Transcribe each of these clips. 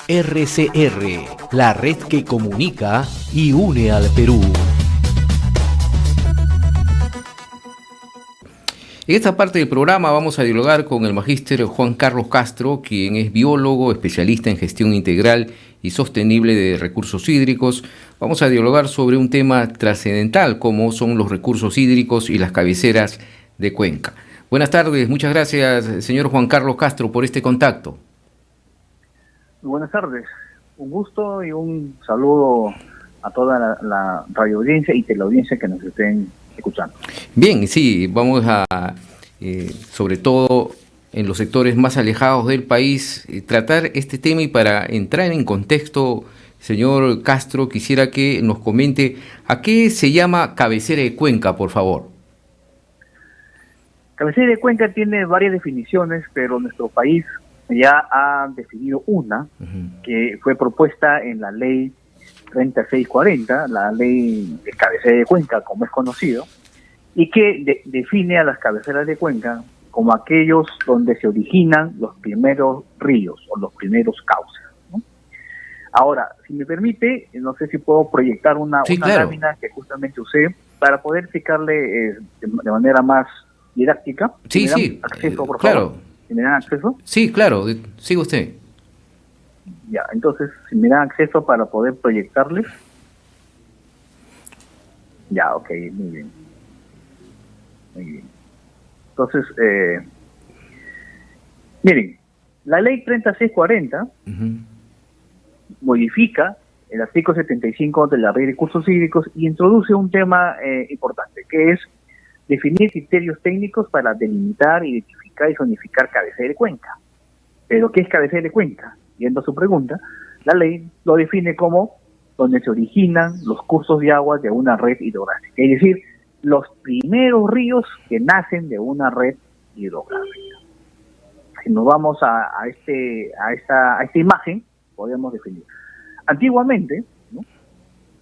RCR, la red que comunica y une al Perú. En esta parte del programa vamos a dialogar con el magíster Juan Carlos Castro, quien es biólogo, especialista en gestión integral y sostenible de recursos hídricos. Vamos a dialogar sobre un tema trascendental como son los recursos hídricos y las cabeceras de cuenca. Buenas tardes, muchas gracias, señor Juan Carlos Castro, por este contacto. Buenas tardes, un gusto y un saludo a toda la radio audiencia y teleaudiencia que nos estén escuchando. Bien, sí, vamos a, sobre todo en los sectores más alejados del país, tratar este tema, y para entrar en contexto, señor Castro, quisiera que nos comente a qué se llama cabecera de cuenca, por favor. Cabecera de cuenca tiene varias definiciones, pero nuestro país ya ha definido una que fue propuesta en la ley 3640, la ley de cabecera de cuenca, como es conocido, y que define a las cabeceras de cuenca como aquellos donde se originan los primeros ríos o los primeros cauces, ¿no? Ahora, si me permite, no sé si puedo proyectar una lámina que justamente usé para poder explicarle de manera más didáctica. Sí, ¿Me dan sí, acceso, por claro. favor? ¿Si me dan acceso? Sí, claro, sigue usted. Ya, entonces, si me dan acceso para poder proyectarles. Ya, ok, muy bien. Muy bien. Entonces, miren, la ley 3640 modifica el artículo 75 de la ley de recursos hídricos y introduce un tema importante, que es definir criterios técnicos para delimitar, identificar y zonificar cabecera de cuenca. ¿Pero qué es cabecera de cuenca? Yendo a su pregunta, la ley lo define como donde se originan los cursos de agua de una red hidrográfica, es decir, los primeros ríos que nacen de una red hidrográfica. Si nos vamos a esta imagen, podemos definir. Antiguamente, ¿no?,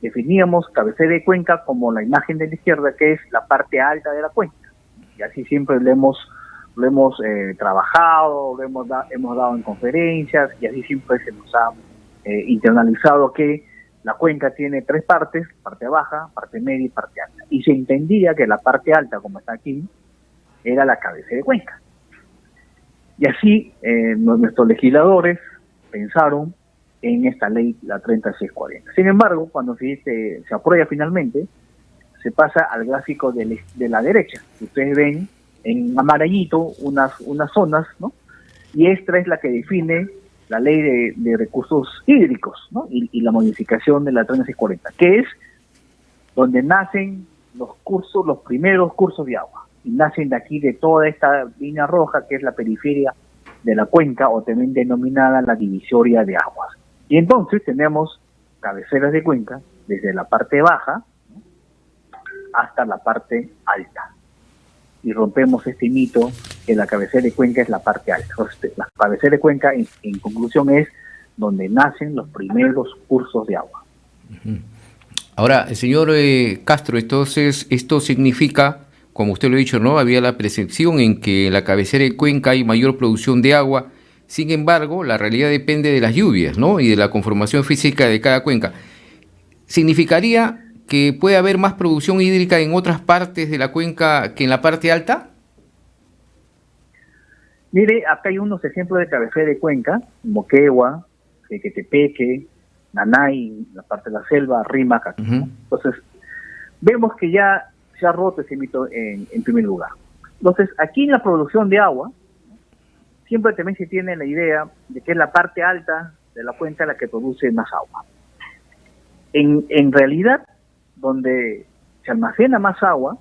definíamos cabecera de cuenca como la imagen de la izquierda, que es la parte alta de la cuenca, y así siempre lo hemos trabajado, hemos dado en conferencias, y así siempre se nos ha internalizado que la cuenca tiene tres partes: parte baja, parte media y parte alta, y se entendía que la parte alta, como está aquí, era la cabecera de cuenca. Y así nuestros legisladores pensaron en esta ley, la 3640. Sin embargo, cuando se aprueba finalmente, se pasa al gráfico de la derecha. Ustedes ven en amarillito unas zonas, ¿no? Y esta es la que define la ley de recursos hídricos, ¿no? Y la modificación de la 3640, que es donde nacen los primeros cursos de agua. Y nacen de aquí, de toda esta línea roja, que es la periferia de la cuenca, o también denominada la divisoria de aguas. Y entonces tenemos cabeceras de cuenca desde la parte baja, ¿no?, hasta la parte alta. Y rompemos este mito que la cabecera de cuenca es la parte alta. Entonces, la cabecera de cuenca, en conclusión, es donde nacen los primeros cursos de agua. Ahora, señor Castro, entonces esto significa, como usted lo ha dicho, ¿no?, había la percepción en que en la cabecera de cuenca hay mayor producción de agua. Sin embargo, la realidad depende de las lluvias, ¿no?, y de la conformación física de cada cuenca. ¿Significaría que puede haber más producción hídrica en otras partes de la cuenca que en la parte alta? Mire, acá hay unos ejemplos de cabecera de cuenca: Moquegua, Tequetepeque, Nanay, la parte de la selva, Rímac. Entonces, vemos que ya se ha roto ese mito en primer lugar. Entonces, aquí en la producción de agua, siempre también se tiene la idea de que es la parte alta de la cuenca la que produce más agua. En realidad, donde se almacena más agua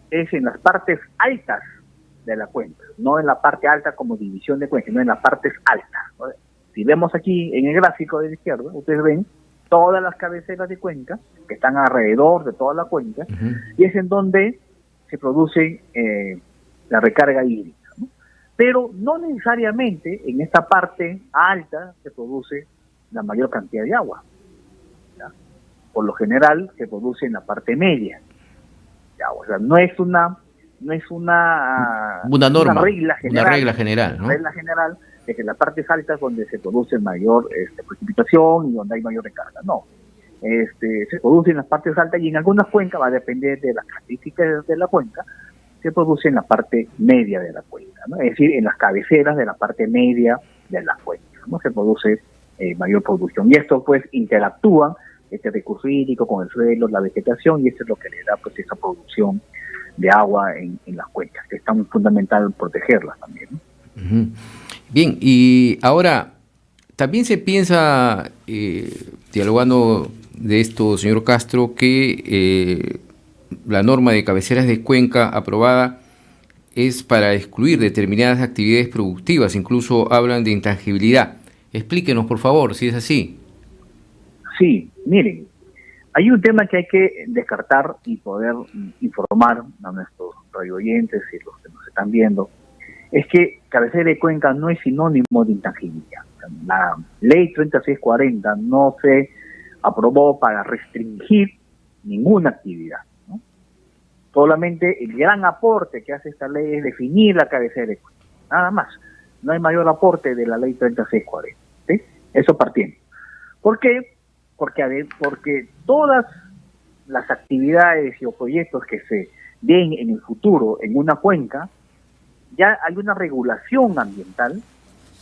es en las partes altas de la cuenca, no en la parte alta como división de cuenca, sino en las partes altas, ¿no? Si vemos aquí en el gráfico de la izquierda, ustedes ven todas las cabeceras de cuenca que están alrededor de toda la cuenca, y es en donde se produce la recarga hídrica, ¿no? Pero no necesariamente en esta parte alta se produce la mayor cantidad de agua, ¿ya? Por lo general se produce en la parte media, ¿ya? O sea, no es una norma, regla general, ¿no? regla general, de que las partes altas donde se produce mayor precipitación y donde hay mayor recarga. No, se produce en las partes altas y en algunas cuencas, va a depender de las características de la cuenca, se produce en la parte media de la cuenca, ¿no? Es decir, en las cabeceras de la parte media de la cuenca, ¿no? Se produce mayor producción. Y esto pues interactúa este recurso hídrico con el suelo, la vegetación, y eso es lo que le da pues esa producción de agua en las cuencas, que es tan fundamental protegerlas también, ¿no? Uh-huh. Bien, y ahora también se piensa, dialogando de esto, señor Castro, que la norma de cabeceras de cuenca aprobada es para excluir determinadas actividades productivas, incluso hablan de intangibilidad. Explíquenos, por favor, si es así. Sí, miren, hay un tema que hay que descartar y poder informar a nuestros radioyentes y los que nos están viendo, es que cabecera de cuenca no es sinónimo de intangibilidad. La ley 3640 no se aprobó para restringir ninguna actividad, ¿no? Solamente el gran aporte que hace esta ley es definir la cabecera de cuenca, nada más. No hay mayor aporte de la ley 3640, ¿sí? Eso partiendo. ¿Por qué? Porque todas las actividades y o proyectos que se den en el futuro en una cuenca, ya hay una regulación ambiental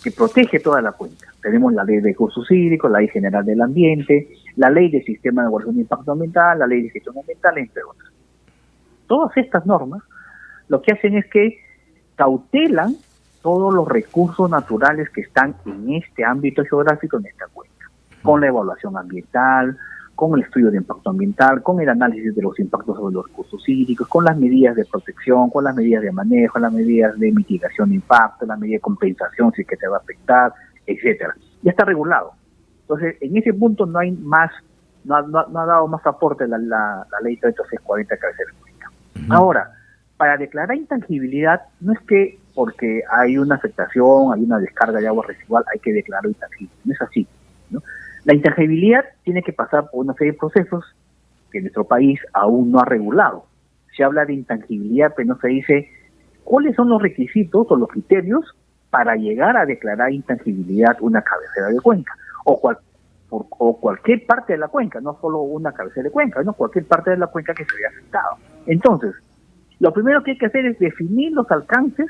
que protege toda la cuenca. Tenemos la ley de recursos hídricos, la ley general del ambiente, la ley del sistema de evaluación de impacto ambiental, la ley de gestión ambiental, entre otras. Todas estas normas lo que hacen es que cautelan todos los recursos naturales que están en este ámbito geográfico, en esta cuenca, con la evaluación ambiental, con el estudio de impacto ambiental, con el análisis de los impactos sobre los recursos hídricos, con las medidas de protección, con las medidas de manejo, las medidas de mitigación de impacto, las medidas de compensación si es que te va a afectar, etcétera. Ya está regulado. Entonces, en ese punto no hay más, no ha dado más aporte la ley 3640 cabecera de cuenca. Ahora, para declarar intangibilidad, no es que porque hay una afectación, hay una descarga de agua residual, hay que declarar intangible. No es así, ¿no? La intangibilidad tiene que pasar por una serie de procesos que nuestro país aún no ha regulado. Se habla de intangibilidad, pero no se dice cuáles son los requisitos o los criterios para llegar a declarar intangibilidad una cabecera de cuenca, o cualquier parte de la cuenca, no solo una cabecera de cuenca, no cualquier parte de la cuenca que se vea afectado. Entonces, lo primero que hay que hacer es definir los alcances,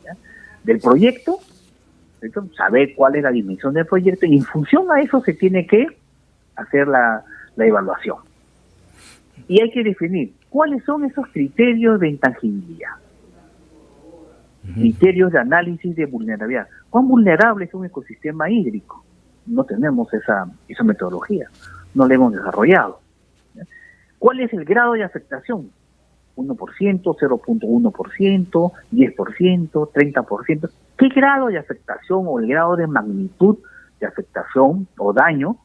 ¿ya?, del proyecto, saber cuál es la dimensión del proyecto, y en función a eso se tiene que hacer la evaluación. Y hay que definir cuáles son esos criterios de intangibilidad, criterios de análisis de vulnerabilidad. ¿Cuán vulnerable es un ecosistema hídrico? No tenemos esa metodología, no la hemos desarrollado. ¿Cuál es el grado de afectación? 1%, 0.1%, 10%, 30%. ¿Qué grado de afectación o el grado de magnitud de afectación o daño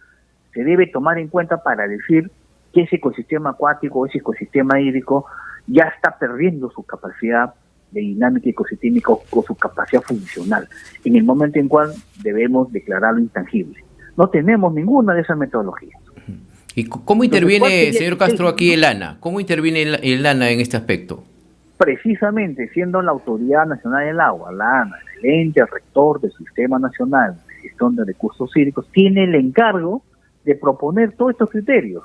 se debe tomar en cuenta para decir que ese ecosistema acuático o ese ecosistema hídrico ya está perdiendo su capacidad de dinámica ecosistémica o su capacidad funcional, en el momento en cual debemos declararlo intangible? No tenemos ninguna de esas metodologías. ¿Y cómo interviene, señor Castro, aquí el ANA? ¿Cómo interviene el ANA en este aspecto? Precisamente, siendo la Autoridad Nacional del Agua, la ANA, el ente rector del Sistema Nacional de Gestión de Recursos Hídricos, tiene el encargo de proponer todos estos criterios.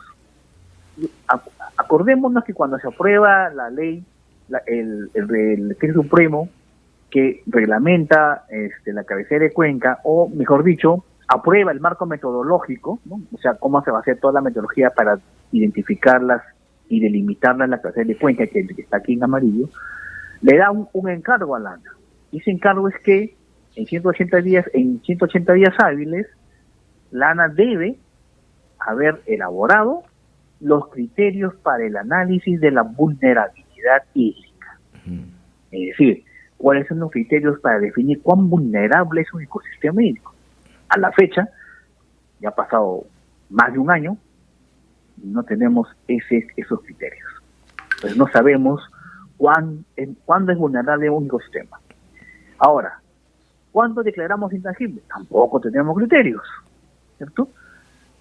Acordémonos que cuando se aprueba la ley, el decreto supremo que reglamenta la cabecera de cuenca, o mejor dicho, aprueba el marco metodológico, ¿no? O sea, cómo se va a hacer toda la metodología para identificarlas y delimitarlas en la cabecera de cuenca, que está aquí en amarillo, le da un encargo a la ANA. Y ese encargo es que en 180 días hábiles, la ANA debe haber elaborado los criterios para el análisis de la vulnerabilidad hídrica. Es decir, cuáles son los criterios para definir cuán vulnerable es un ecosistema hídrico. A la fecha, ya ha pasado más de un año, no tenemos esos criterios. Entonces no sabemos cuándo es vulnerable un ecosistema. Ahora, ¿cuándo declaramos intangible? Tampoco tenemos criterios, ¿cierto?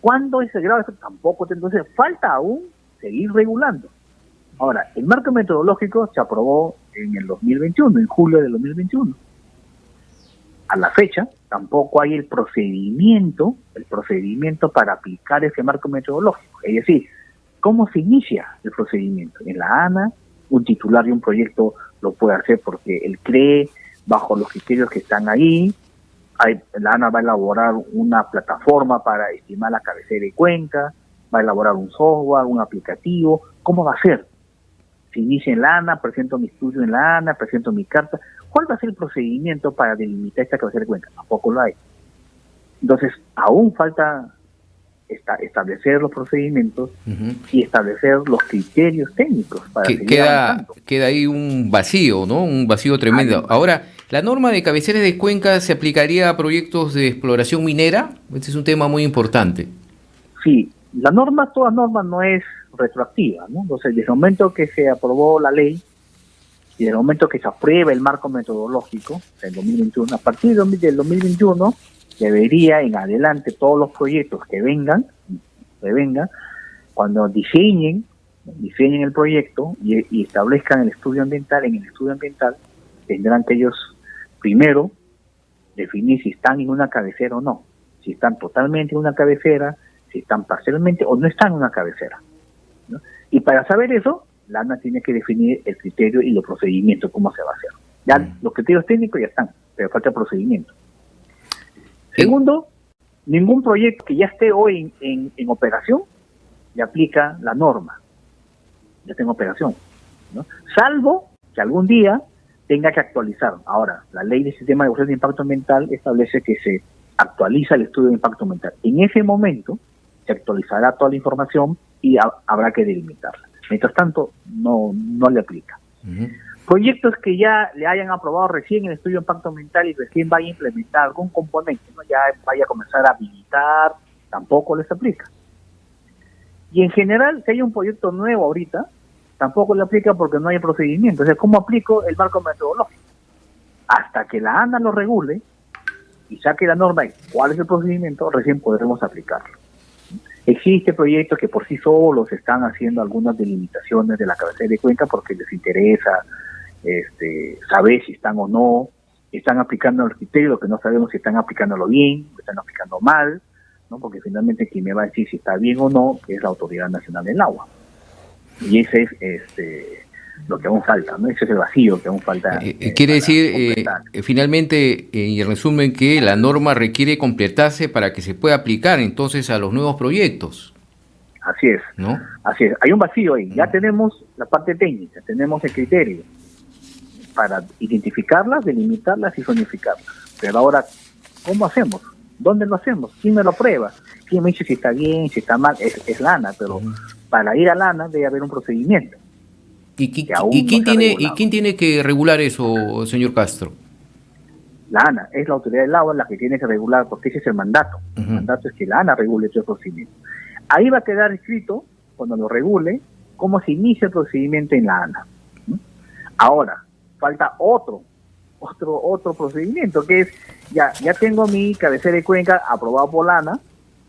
¿Cuándo es el grado? Tampoco tenemos. Entonces falta aún seguir regulando. Ahora, el marco metodológico se aprobó en el 2021, en julio del 2021. a la fecha tampoco hay el procedimiento para aplicar ese marco metodológico. Es decir, ¿cómo se inicia el procedimiento? En la ANA, un titular de un proyecto lo puede hacer porque él cree bajo los criterios que están ahí. La ANA va a elaborar una plataforma para estimar la cabecera de cuenca, va a elaborar un software, un aplicativo. ¿Cómo va a ser? Se inicia en la ANA, presento mi estudio en la ANA, presento mi carta. ¿Cuál va a ser el procedimiento para delimitar esta cabecera de cuenca? Tampoco lo hay. Entonces, aún falta establecer los procedimientos y establecer los criterios técnicos para seguir avanzando. Queda ahí un vacío, ¿no? Un vacío tremendo. Ahora, ¿la norma de cabeceras de cuenca se aplicaría a proyectos de exploración minera? Este es un tema muy importante. Sí, toda norma no es retroactiva, ¿no? Entonces, desde el momento que se aprobó la ley y desde el momento que se aprueba el marco metodológico en 2021, a partir del 2021 debería en adelante todos los proyectos que vengan, cuando diseñen el proyecto y establezcan el estudio ambiental, en el estudio ambiental tendrán que ellos primero definir si están en una cabecera o no, si están totalmente en una cabecera, si están parcialmente o no están en una cabecera, ¿no? Y para saber eso, la ANA tiene que definir el criterio y los procedimientos, cómo se va a hacer. Ya los criterios técnicos ya están, pero falta el procedimiento. Segundo, ningún proyecto que ya esté hoy en operación le aplica la norma. Ya está en operación, ¿no? Salvo que algún día tenga que actualizar. Ahora, la ley del sistema de evaluación de impacto ambiental establece que se actualiza el estudio de impacto ambiental. En ese momento se actualizará toda la información y habrá que delimitarla. Mientras tanto, no le aplica. Proyectos que ya le hayan aprobado recién el estudio de impacto ambiental y recién vaya a implementar algún componente, ¿no? Ya vaya a comenzar a habilitar, tampoco les aplica. Y en general, si hay un proyecto nuevo ahorita, tampoco le aplica porque no hay procedimiento. O sea, ¿cómo aplico el marco metodológico? Hasta que la ANA lo regule y saque la norma y cuál es el procedimiento, recién podremos aplicarlo. Existen proyectos que por sí solos están haciendo algunas delimitaciones de la cabecera de cuenca porque les interesa saber si están o no, están aplicando el criterio, lo que no sabemos si están aplicándolo bien, o están aplicando mal, ¿no? Porque finalmente quien me va a decir si está bien o no es la Autoridad Nacional del Agua. Y ese es lo que aún falta, ¿no? Ese es el vacío que aún falta. Quiere decir, finalmente, y en resumen, que la norma requiere completarse para que se pueda aplicar entonces a los nuevos proyectos. Así es, ¿no? Así es. Hay un vacío ahí. Ya tenemos la parte técnica, tenemos el criterio para identificarlas, delimitarlas y zonificarlas. Pero ahora, ¿cómo hacemos? ¿Dónde lo hacemos? ¿Quién me lo prueba? ¿Quién me dice si está bien, si está mal? Es la ANA, pero para ir a la ANA debe haber un procedimiento. ¿Y quién tiene que regular eso, señor Castro? La ANA es la Autoridad del Agua la que tiene que regular, porque ese es el mandato. El mandato es que la ANA regule todo el procedimiento. Ahí va a quedar escrito, cuando lo regule, cómo se inicia el procedimiento en la ANA. Ahora, falta otro procedimiento, que es, ya tengo mi cabecera de cuenca aprobado por la ANA,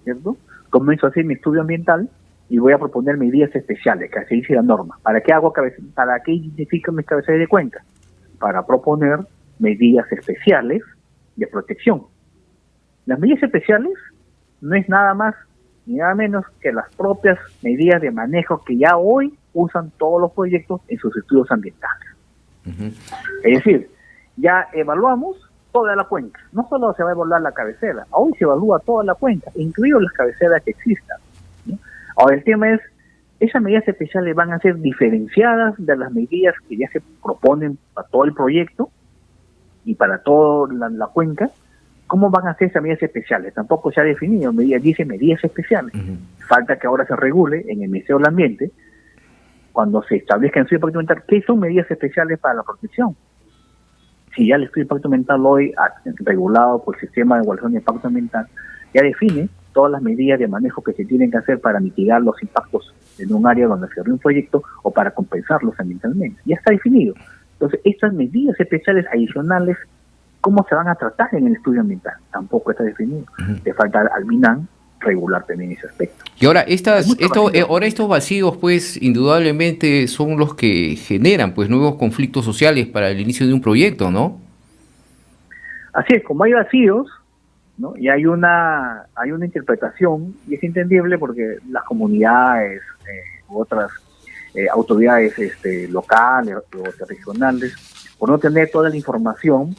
¿cierto? Comienzo a hacer mi estudio ambiental y voy a proponer medidas especiales, que así dice la norma. ¿Para qué identifico mis cabeceras de cuenca? Para proponer medidas especiales de protección. Las medidas especiales no es nada más ni nada menos que las propias medidas de manejo que ya hoy usan todos los proyectos en sus estudios ambientales. Es decir, ya evaluamos toda la cuenca. No solo se va a evaluar la cabecera, hoy se evalúa toda la cuenca, incluidas las cabeceras que existan, ¿no? Ahora el tema es, esas medidas especiales van a ser diferenciadas de las medidas que ya se proponen para todo el proyecto y para toda la cuenca. ¿Cómo van a ser esas medidas especiales? Tampoco se ha definido, dice medidas especiales. Falta que ahora se regule en el Ministerio del Ambiente, cuando se establezca en el estudio de impacto ambiental, ¿qué son medidas especiales para la protección? Si ya el estudio de impacto ambiental hoy, regulado por el sistema de evaluación de impacto ambiental, ya define todas las medidas de manejo que se tienen que hacer para mitigar los impactos en un área donde se ríe un proyecto o para compensarlos ambientalmente. Ya está definido. Entonces, estas medidas especiales adicionales, ¿cómo se van a tratar en el estudio ambiental? Tampoco está definido. Le falta al MINAM regular también ese aspecto. Y ahora, estos vacíos, pues, indudablemente son los que generan, pues, nuevos conflictos sociales para el inicio de un proyecto, ¿no? Así es, como hay vacíos, ¿no? Y hay una interpretación, y es entendible porque las comunidades u otras autoridades locales o regionales, por no tener toda la información,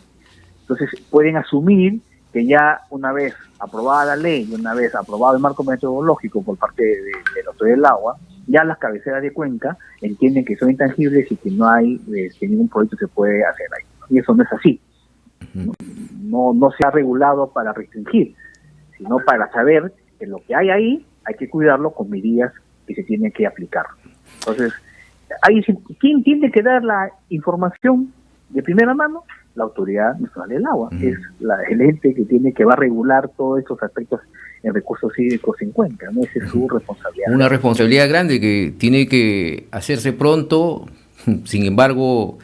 entonces pueden asumir que ya una vez aprobada la ley y una vez aprobado el marco metodológico por parte de la Autoridad del Agua, ya las cabeceras de cuenca entienden que son intangibles y que no hay que ningún proyecto se puede hacer ahí, ¿no? Y eso no es así. No se ha regulado para restringir, sino para saber que lo que hay ahí hay que cuidarlo con medidas que se tienen que aplicar. Entonces, ¿quién tiene que dar la información de primera mano? La Autoridad Nacional del Agua, es el ente que va a regular todos estos aspectos en recursos hídricos en Cuenca, ¿no? Esa es su responsabilidad. Una responsabilidad grande que tiene que hacerse pronto. Sin embargo,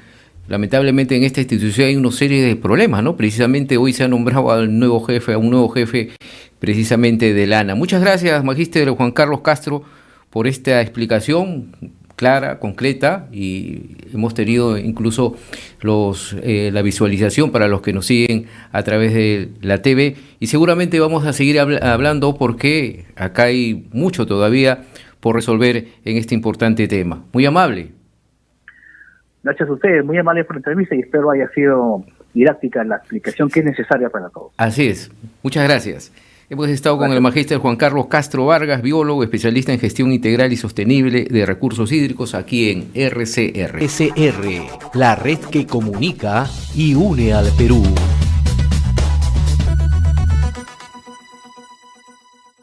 lamentablemente en esta institución hay una serie de problemas, ¿no? Precisamente hoy se ha nombrado a un nuevo jefe precisamente del ANA. Muchas gracias, magíster Juan Carlos Castro, por esta explicación clara, concreta, y hemos tenido incluso la visualización para los que nos siguen a través de la TV, y seguramente vamos a seguir hablando porque acá hay mucho todavía por resolver en este importante tema. Muy amable. Gracias a ustedes, muy amable por la entrevista, y espero haya sido didáctica la explicación que es necesaria para todos. Así es, muchas gracias. Hemos estado con el magíster Juan Carlos Castro Vargas, biólogo, especialista en gestión integral y sostenible de recursos hídricos aquí en RCR. RCR, la red que comunica y une al Perú.